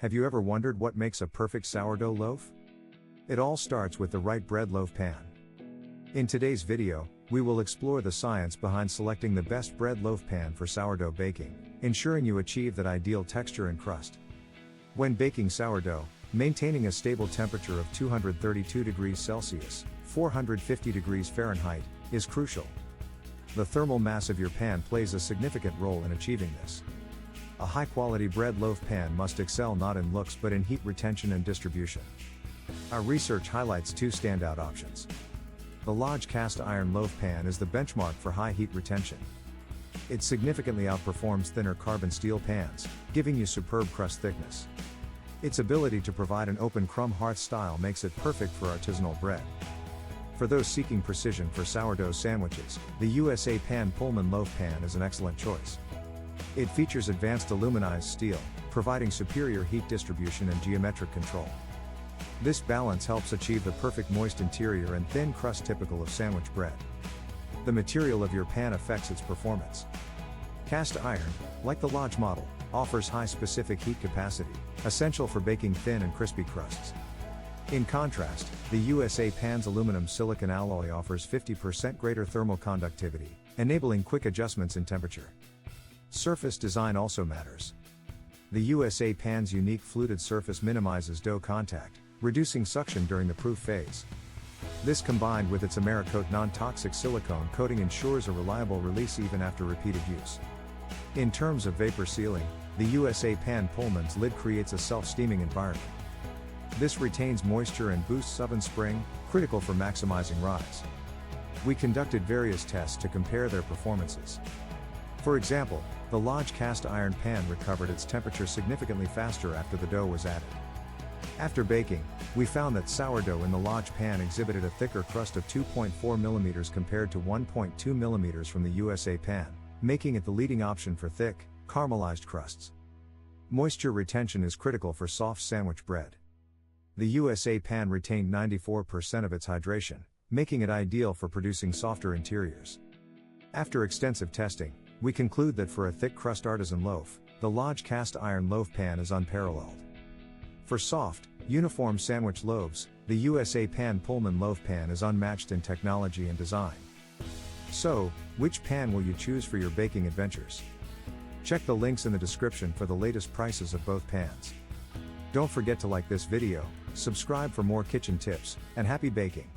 Have you ever wondered what makes a perfect sourdough loaf? It all starts with the right bread loaf pan. In today's video, we will explore the science behind selecting the best bread loaf pan for sourdough baking, ensuring you achieve that ideal texture and crust. When baking sourdough, maintaining a stable temperature of 232 degrees Celsius, 450 degrees Fahrenheit, is crucial. The thermal mass of your pan plays a significant role in achieving this. A high-quality bread loaf pan must excel not in looks but in heat retention and distribution. Our research highlights two standout options. The Lodge cast iron loaf pan is the benchmark for high heat retention. It significantly outperforms thinner carbon steel pans, giving you superb crust thickness. Its ability to provide an open crumb hearth style makes it perfect for artisanal bread. For those seeking precision for sourdough sandwiches, the USA Pan Pullman loaf pan is an excellent choice. It features advanced aluminized steel, providing superior heat distribution and geometric control. This balance helps achieve the perfect moist interior and thin crust typical of sandwich bread. The material of your pan affects its performance. Cast iron, like the Lodge model, offers high specific heat capacity, essential for baking thin and crispy crusts. In contrast, the USA Pan's aluminum silicon alloy offers 50% greater thermal conductivity, enabling quick adjustments in temperature. Surface design also matters. The USA Pan's unique fluted surface minimizes dough contact, reducing suction during the proof phase. This combined with its Americoat non-toxic silicone coating ensures a reliable release even after repeated use. In terms of vapor sealing, the USA Pan Pullman's lid creates a self-steaming environment. This retains moisture and boosts oven spring, critical for maximizing rise. We conducted various tests to compare their performances. For example, the Lodge cast iron pan recovered its temperature significantly faster after the dough was added. After baking, we found that sourdough in the Lodge pan exhibited a thicker crust of 2.4 mm compared to 1.2 mm from the USA Pan, making it the leading option for thick, caramelized crusts. Moisture retention is critical for soft sandwich bread. The USA Pan retained 94% of its hydration, making it ideal for producing softer interiors. After extensive testing, we conclude that for a thick crust artisan loaf, the Lodge cast iron loaf pan is unparalleled. For soft, uniform sandwich loaves, the USA Pan Pullman loaf pan is unmatched in technology and design. So, which pan will you choose for your baking adventures? Check the links in the description for the latest prices of both pans. Don't forget to like this video, subscribe for more kitchen tips, and happy baking!